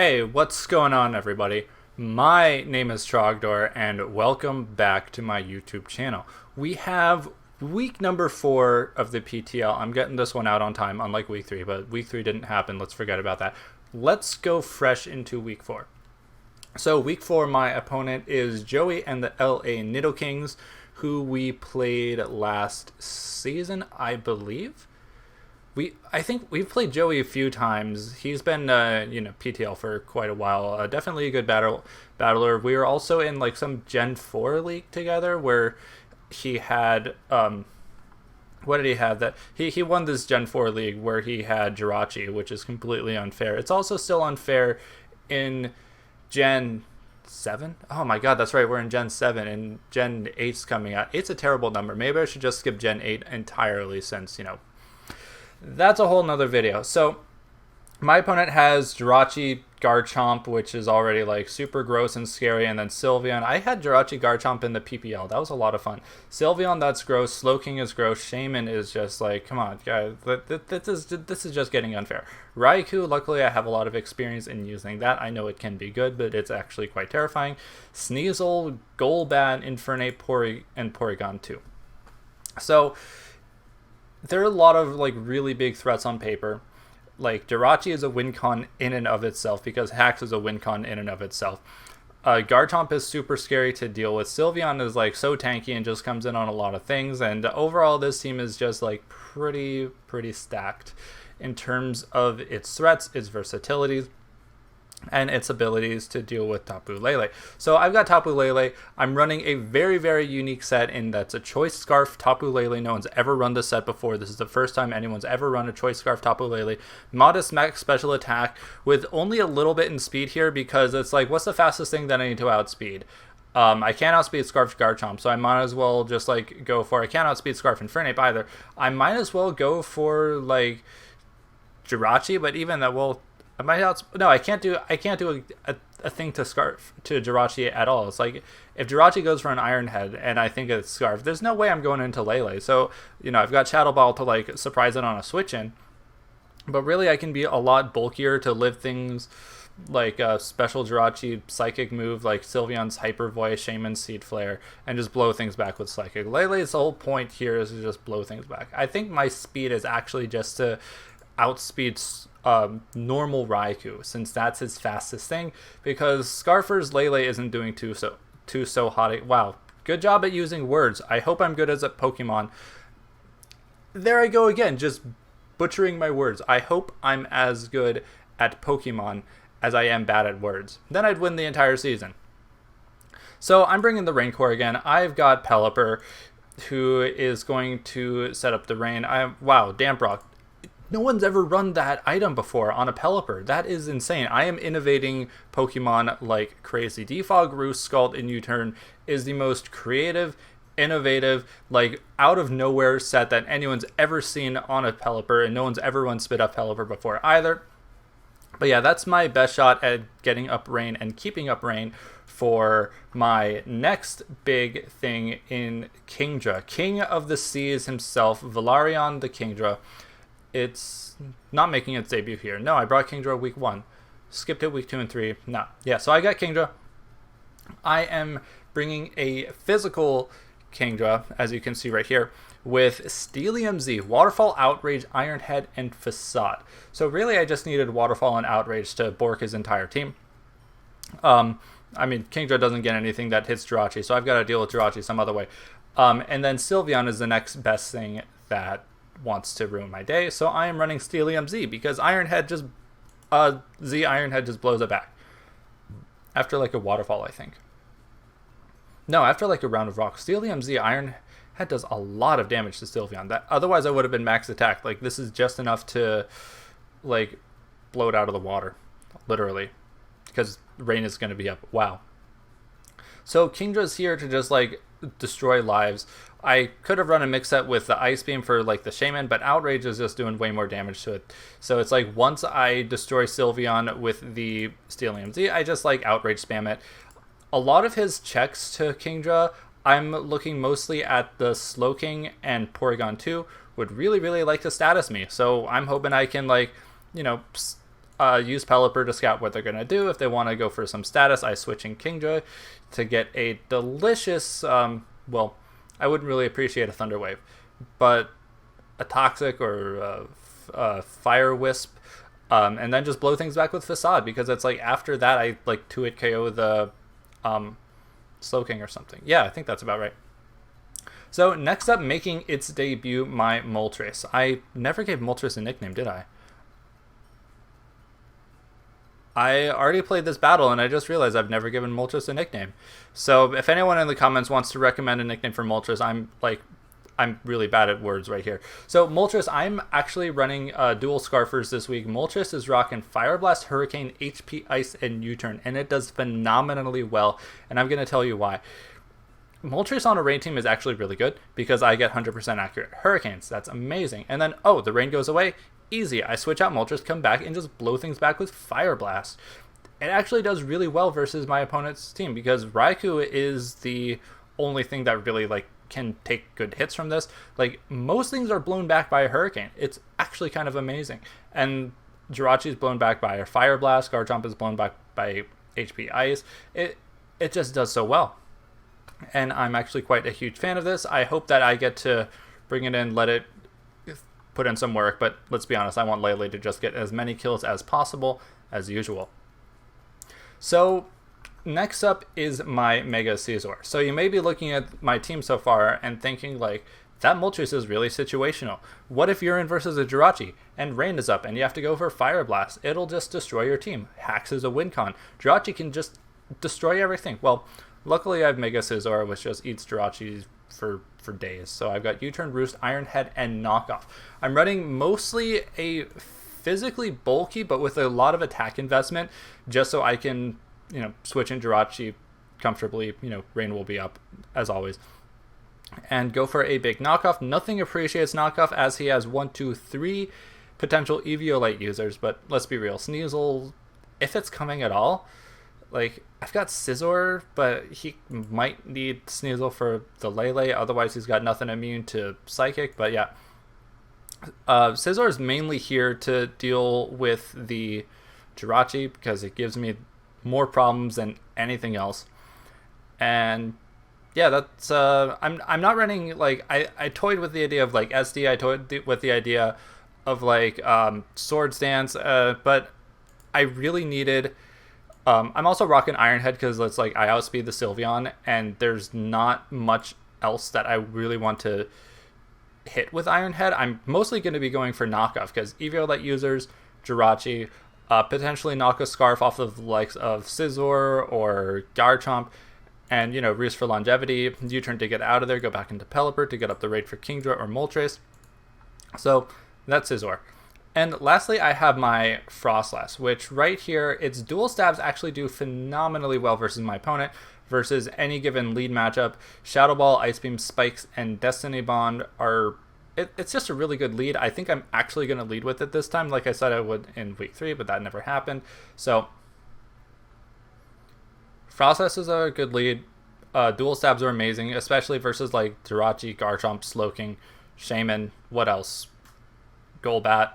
Hey, what's going on, everybody? My name is Trogdor, and welcome back to my YouTube channel. We have week number 4 of the PTL. I'm getting this one out on time, unlike week 3, but week 3 didn't happen. Let's forget about that. Let's go fresh into week 4. So, week 4, my opponent is Joey and the LA Nido Kings, who we played last season, I believe. I think we've played Joey a few times. He's been PTL for quite a while. Definitely a good battler. We were also in like some Gen 4 league together where he had what did he have? That he won this Gen 4 league where he had Jirachi, which is completely unfair. It's also still unfair in Gen 7. Oh my god, that's right, we're in Gen 7 and Gen 8's coming out. It's a terrible number. Maybe I should just skip Gen 8 entirely, since that's a whole nother video. So my opponent has Jirachi Garchomp, which is already like super gross and scary, and then Sylveon. I had Jirachi Garchomp in the PPL. That was a lot of fun. Sylveon, that's gross. Slowking is gross. Shaman is just like, come on, guys. This is just getting unfair. Raikou, luckily I have a lot of experience in using that. I know it can be good, but it's actually quite terrifying. Sneasel, Golbat, Infernape, and Porygon 2. So there are a lot of like really big threats on paper. Like Jirachi is a win con in and of itself because Hax is a win con in and of itself. Garchomp is super scary to deal with. Sylveon is like so tanky and just comes in on a lot of things. And overall, this team is just like pretty stacked in terms of its threats, its versatility, and its abilities to deal with Tapu Lele. So I've got Tapu Lele. I'm running a very unique set, in that's a Choice Scarf Tapu Lele. No one's ever run this set before. This is the first time anyone's ever run a Choice Scarf Tapu Lele. Modest max special attack with only a little bit in speed here, because it's like, what's the fastest thing that I need to outspeed? I can't outspeed Scarf Garchomp, so I might as well just like go for, I can't outspeed Scarf Infernape either. I might as well go for like Jirachi, but even that will, I can't do a thing to Scarf to Jirachi at all. It's like, if Jirachi goes for an Iron Head and I think it's Scarf, there's no way I'm going into Lele. So, I've got Shadow Ball to like surprise it on a switch in. But really I can be a lot bulkier to live things like a special Jirachi Psychic move like Sylveon's Hyper Voice, Shaman's Seed Flare, and just blow things back with Psychic. Lele's whole point here is to just blow things back. I think my speed is actually just to outspeed normal Raikou, since that's his fastest thing, because Scarfer's Lele isn't doing too hot. Wow, good job at using words. I hope I'm good as a Pokemon. There I go again, just butchering my words. I hope I'm as good at Pokemon as I am bad at words. Then I'd win the entire season. So I'm bringing the Rain Core again. I've got Pelipper, who is going to set up the Rain. Wow, Damp Rock. No one's ever run that item before on a Pelipper. That is insane. I am innovating Pokemon like crazy. Defog, Roost, Scald, and U-Turn is the most creative, innovative, like out of nowhere set that anyone's ever seen on a Pelipper, and no one's ever run Spit Up Pelipper before either. But yeah, that's my best shot at getting up Rain and keeping up Rain for my next big thing in Kingdra. King of the Seas himself, Valerian the Kingdra. It's not making its debut here. No, I brought Kingdra week 1. Skipped it week 2 and 3. No. Yeah, so I got Kingdra. I am bringing a physical Kingdra, as you can see right here, with Steelium Z, Waterfall, Outrage, Iron Head, and Facade. So really I just needed Waterfall and Outrage to bork his entire team. Kingdra doesn't get anything that hits Jirachi, so I've got to deal with Jirachi some other way. And then Sylveon is the next best thing that wants to ruin my day, so I am running Steelium Z, because Iron Head just Iron Head just blows it back after like a Waterfall, I think. No, after like a round of Rock. Steelium Z Iron Head does a lot of damage to Sylveon. That otherwise I would have been max attack. Like, this is just enough to like blow it out of the water, literally, because Rain is going to be up. Wow. So Kingdra's here to just like destroy lives. I could have run a mix set with the Ice Beam for like the Shaman, but Outrage is just doing way more damage to it. So it's like, once I destroy Sylveon with the Steelium Z, I just like Outrage spam it. A lot of his checks to Kingdra, I'm looking mostly at the Slowking and Porygon 2, would really like to status me. So I'm hoping I can like, use Pelipper to scout what they're going to do. If they want to go for some status, I switch in Kingdra to get a delicious, well, I wouldn't really appreciate a Thunder Wave, but a Toxic or a Fire Wisp, and then just blow things back with Facade, because it's like after that I like 2-hit KO the Slowking or something. Yeah, I think that's about right. So next up, making its debut, my Moltres. I never gave Moltres a nickname, did I? I already played this battle and I just realized I've never given Moltres a nickname. So if anyone in the comments wants to recommend a nickname for Moltres, I'm really bad at words right here. So Moltres, I'm actually running dual Scarfers this week. Moltres is rocking Fire Blast, Hurricane, HP Ice, and U-Turn, and it does phenomenally well, and I'm going to tell you why. Moltres on a rain team is actually really good because I get 100% accurate Hurricanes. That's amazing. And then, oh, the rain goes away. Easy. I switch out Moltres, come back, and just blow things back with Fire Blast. It actually does really well versus my opponent's team because Raikou is the only thing that really can take good hits from this. Like, most things are blown back by a Hurricane. It's actually kind of amazing. And Jirachi is blown back by a Fire Blast. Garchomp is blown back by HP Ice. It just does so well. And I'm actually quite a huge fan of this. I hope that I get to bring it in, let it put in some work, but let's be honest, I want Lele to just get as many kills as possible, as usual. So next up is my Mega Scizor. So you may be looking at my team so far and thinking like, that Moltres is really situational. What if you're in versus a Jirachi and rain is up and you have to go for Fire Blast? It'll just destroy your team. Hax is a win con. Jirachi can just destroy everything. Well, luckily I have Mega Scizor, which just eats Jirachi for days. So I've got U-Turn, Roost, Iron Head, and Knockoff. I'm running mostly a physically bulky, but with a lot of attack investment, just so I can, switch in Jirachi comfortably. Rain will be up, as always. And go for a big Knockoff. Nothing appreciates Knockoff, as he has 1, 2, 3 potential Eviolite users, but let's be real. Sneasel, if it's coming at all, I've got Scizor, but he might need Sneasel for the Lele. Otherwise, he's got nothing immune to Psychic. But yeah, Scizor is mainly here to deal with the Jirachi because it gives me more problems than anything else. And yeah, that's I'm not running I toyed with the idea of SD. I toyed with the idea of Swords Dance, but I really needed. I'm also rocking Iron Head because it's I outspeed the Sylveon, and there's not much else that I really want to hit with Iron Head. I'm mostly going to be going for Knockoff because Eviolite users, Jirachi, potentially knock a Scarf off of the likes of Scizor or Garchomp, and Roost for longevity, U-Turn to get out of there, go back into Pelipper to get up the rate for Kingdra or Moltres. So that's Scizor. And lastly, I have my Frostlass, which right here, its dual stabs actually do phenomenally well versus my opponent, versus any given lead matchup. Shadow Ball, Ice Beam, Spikes, and Destiny Bond are... It's just a really good lead. I think I'm actually going to lead with it this time, like I said I would in Week 3, but that never happened. So, Frostlass is a good lead. Dual stabs are amazing, especially versus Jirachi, Garchomp, Slowking, Shaman, what else? Golbat.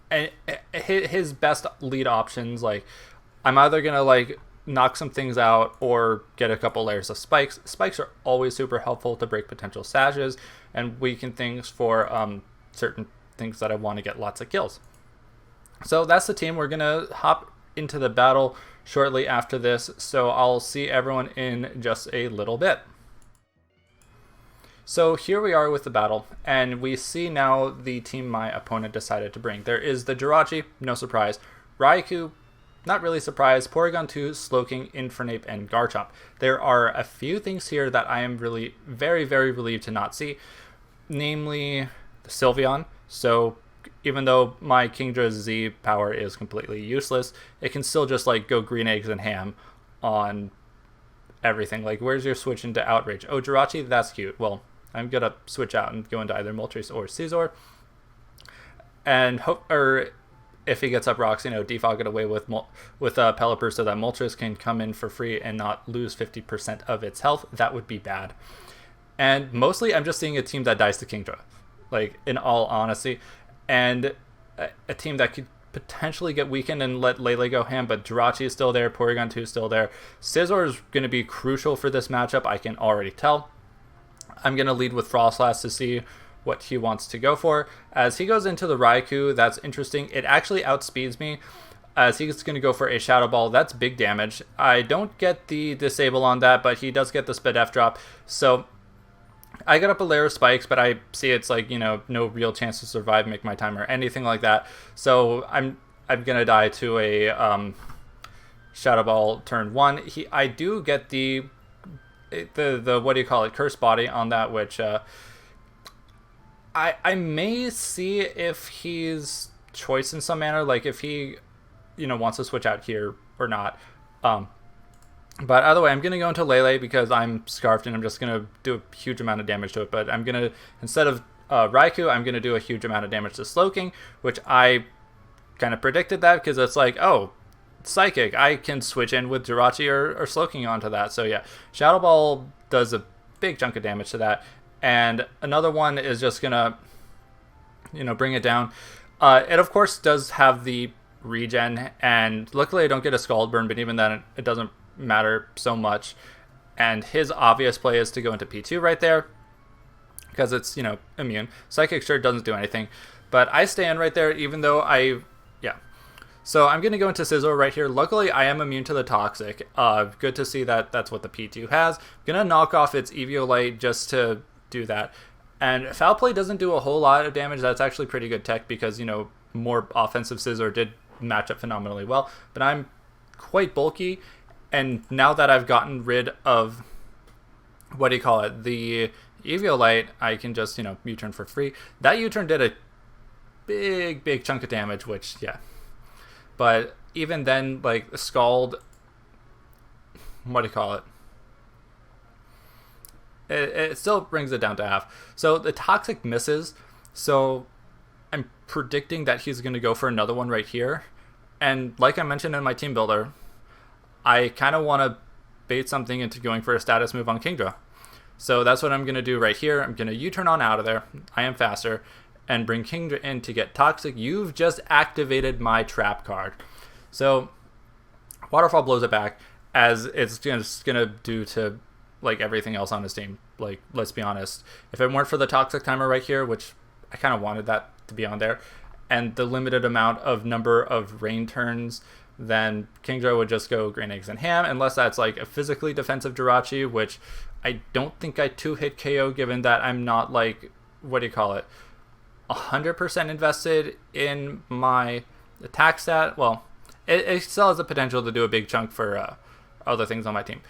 And his best lead options, I'm either gonna knock some things out or get a couple layers of spikes. Spikes are always super helpful to break potential sashes and weaken things for certain things that I want to get lots of kills. So that's the team. We're gonna hop into the battle shortly after this, so I'll see everyone in just a little bit. So here we are with the battle, and we see now the team my opponent decided to bring. There is the Jirachi, no surprise. Raikou, not really surprised. Porygon 2, Slowking, Infernape, and Garchomp. There are a few things here that I am really very, very relieved to not see, namely the Sylveon. So even though my Kingdra Z power is completely useless, it can still just go green eggs and ham on everything. Where's your switch into Outrage? Oh, Jirachi, that's cute. Well, I'm gonna switch out and go into either Moltres or Scizor, and if he gets up rocks, defog it away with Pelipper so that Moltres can come in for free and not lose 50% of its health. That would be bad. And mostly, I'm just seeing a team that dies to Kingdra, in all honesty, and a team that could potentially get weakened and let Lele go ham, but Jirachi is still there, Porygon 2 is still there. Scizor is going to be crucial for this matchup, I can already tell. I'm going to lead with Frostlass to see what he wants to go for. As he goes into the Raikou, that's interesting. It actually outspeeds me, as he's going to go for a Shadow Ball. That's big damage. I don't get the disable on that, but he does get the Spadef drop. So I got up a layer of spikes, but I see it's like, you know, no real chance to survive, make my time, or anything like that. So I'm gonna die to a Shadow Ball turn 1. I do get the what do you call it, Curse Body on that, which I may see if he's choice in some manner, like if he, you know, wants to switch out here or not. But either way, I'm going to go into Lele because I'm Scarfed and I'm just going to do a huge amount of damage to it. But I'm going to, instead of Raikou, I'm going to do a huge amount of damage to Slowking, which I kind of predicted that because it's like, oh, Psychic, I can switch in with Jirachi or Slowking onto that. So yeah, Shadow Ball does a big chunk of damage to that. And another one is just going to, you know, bring it down. It, of course, does have the regen, and luckily I don't get a Scald Burn, but even then it doesn't matter so much. And his obvious play is to go into P2 right there because it's, you know, immune. Psychic sure doesn't do anything, but I stand right there even though so I'm going to go into Scizor right here. Luckily I am immune to the Toxic. Good to see that that's what the P2 has. I'm going to knock off its Eviolite just to do that. And Foul Play doesn't do a whole lot of damage. That's actually pretty good tech because, you know, more offensive Scizor did match up phenomenally well, but I'm quite bulky. And now that I've gotten rid of, what do you call it, the Eviolite, I can just, you know, U-turn for free. That U-turn did a big chunk of damage, which, yeah. But even then, like, Scald, what do you call it? It still brings it down to half. So the Toxic misses, so I'm predicting that he's going to go for another one right here. And like I mentioned in my team builder, I kind of want to bait something into going for a status move on Kingdra. So that's what I'm going to do right here. I'm going to U-turn on out of there. I am faster. And bring Kingdra in to get Toxic. You've just activated my trap card. So Waterfall blows it back, as it's just going to do to, like, everything else on his team. Like, let's be honest. If it weren't for the Toxic timer right here, which I kind of wanted that to be on there, and the limited amount of number of rain turns, then Kingdra would just go Green Eggs and Ham, unless that's like a physically defensive Jirachi, which I don't think I 2-hit KO, given that I'm not, like, what do you call it, 100% invested in my attack stat. Well, it still has the potential to do a big chunk for other things on my team.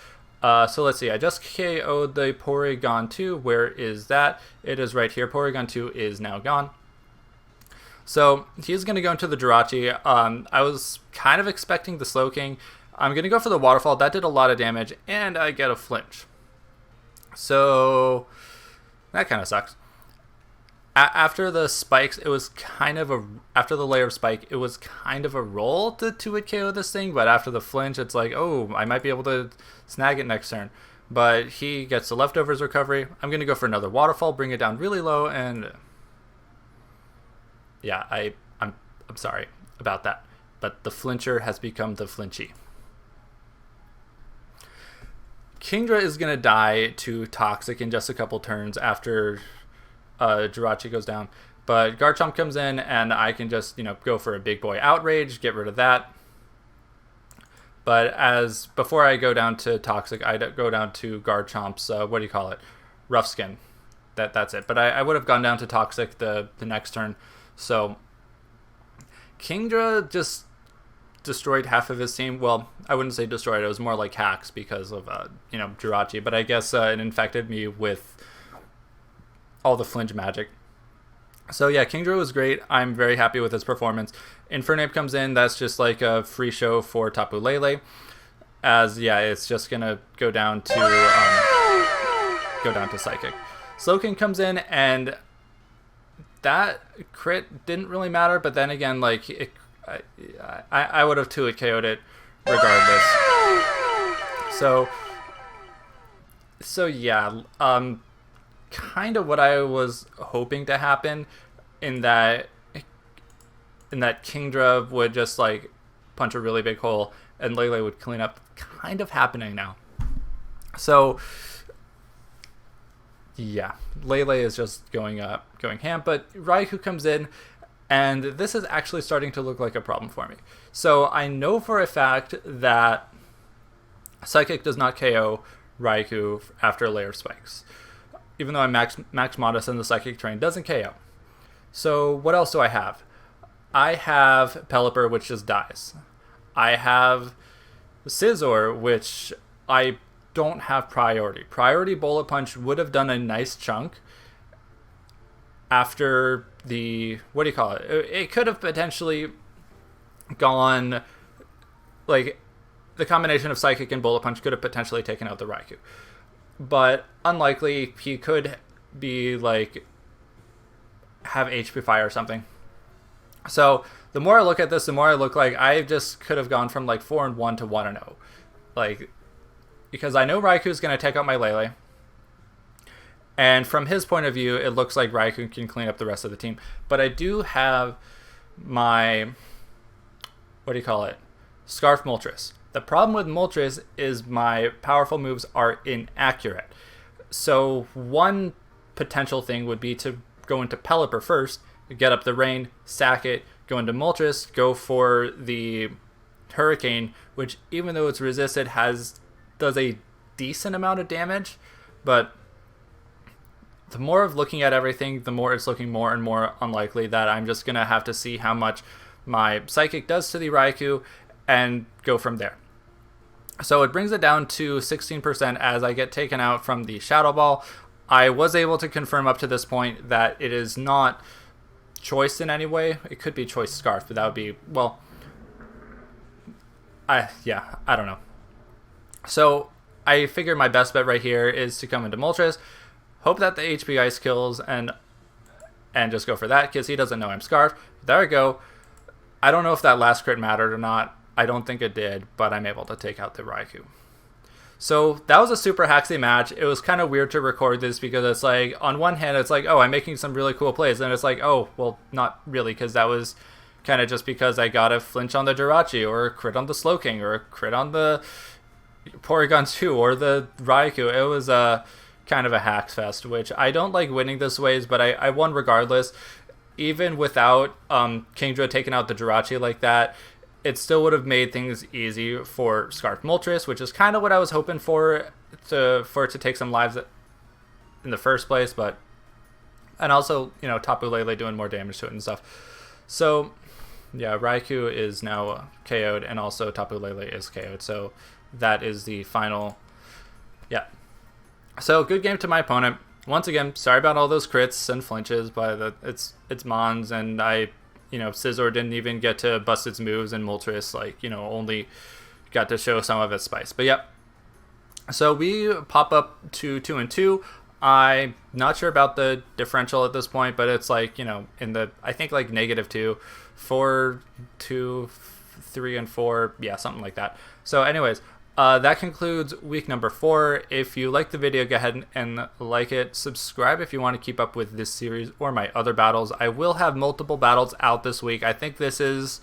So let's see, I just KO'd the Porygon 2. Where is that? It is right here. Porygon 2 is now gone. So he's going to go into the Jirachi. I was kind of expecting the Slowking. I'm going to go for the Waterfall. That did a lot of damage, and I get a flinch. So that kind of sucks. After the spikes, it was kind of after the layer of spike, it was kind of a roll to 2-hit KO this thing, but after the flinch, it's like, oh, I might be able to snag it next turn. But he gets the leftovers recovery. I'm going to go for another Waterfall, bring it down really low, and yeah, I'm sorry about that, but the flincher has become the flinchy. Kingdra is going to die to Toxic in just a couple turns after Jirachi goes down, but Garchomp comes in and I can just, you know, go for a big boy Outrage, get rid of that. But as before I go down to Toxic, I go down to Garchomp's what do you call it, Rough Skin. That's it. But I would have gone down to Toxic the next turn. So Kingdra just destroyed half of his team. Well, I wouldn't say destroyed, it was more like hacks because of you know, Jirachi, but I guess it infected me with all the flinch magic. So yeah, Kingdra was great. I'm very happy with his performance. Infernape comes in. That's just like a free show for Tapu Lele, as yeah, it's just gonna go down to Psychic. Slowking comes in, and that crit didn't really matter. But then again, like I would have 2-hit KO'd it regardless. So yeah, kind of what I was hoping to happen, in that and that Kingdra would just like punch a really big hole, and Lele would clean up. Kind of happening now. So yeah, Lele is just going ham, but Raikou comes in, and this is actually starting to look like a problem for me. So I know for a fact that Psychic does not KO Raikou after Layer Spikes, even though I'm max Modest and the Psychic Train doesn't KO. So what else do I have? I have Pelipper, which just dies. I have Scizor, which I don't have priority. Priority Bullet Punch would have done a nice chunk after the, what do you call it? It could have potentially gone, like, the combination of Psychic and Bullet Punch could have potentially taken out the Raikou. But unlikely. He could be, like, have HP Fire or something. So the more I look at this, the more I look like I just could have gone from, like, 4-1 to 1-0. Like, because I know Raikou is going to take out my Lele. And from his point of view, it looks like Raikou can clean up the rest of the team. But I do have my, what do you call it? Scarf Moltres. The problem with Moltres is my powerful moves are inaccurate. So one potential thing would be to go into Pelipper first, get up the rain, sack it, go into Moltres, go for the Hurricane, which even though it's resisted does a decent amount of damage, but the more of looking at everything, the more it's looking more and more unlikely that I'm just going to have to see how much my Psychic does to the Raikou and go from there. So it brings it down to 16% as I get taken out from the Shadow Ball. I was able to confirm up to this point that it is not choice in any way. It could be choice Scarf, but that would be, well, I don't know. So I figured my best bet right here is to come into Moltres, hope that the HP Ice kills, and just go for that, because he doesn't know I'm Scarf. There we go. I don't know if that last crit mattered or not. I don't think it did, but I'm able to take out the Raikou. So that was a super hacksy match. It was kind of weird to record this because it's like, on one hand, it's like, oh, I'm making some really cool plays. And it's like, oh, well, not really, because that was kind of just because I got a flinch on the Jirachi, or a crit on the Slowking, or a crit on the Porygon 2, or the Raikou. It was kind of a hacks fest, which I don't like winning this ways, but I won regardless. Even without Kingdra taking out the Jirachi like that, it still would have made things easy for Scarf Moltres, which is kind of what I was hoping for it to take some lives in the first place, but, and also, you know, Tapu Lele doing more damage to it and stuff. So yeah, Raikou is now KO'd, and also Tapu Lele is KO'd, so that is the final. Yeah, so good game to my opponent. Once again, sorry about all those crits and flinches, but it's Mons, and Scizor didn't even get to bust its moves, and Moltres, only got to show some of its spice. But yep. So we pop up to 2-2. I'm not sure about the differential at this point, but it's in the, I think -2, 4, 2, 3, and 4. Yeah, something like that. So anyways, that concludes week number 4. If you like the video, go ahead and like it. Subscribe if you want to keep up with this series or my other battles. I will have multiple battles out this week. I think this is,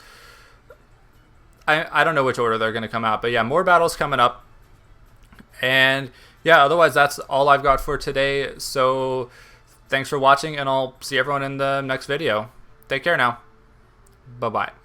I don't know which order they're going to come out, but yeah, more battles coming up. And yeah, otherwise that's all I've got for today. So thanks for watching, and I'll see everyone in the next video. Take care now. Bye-bye.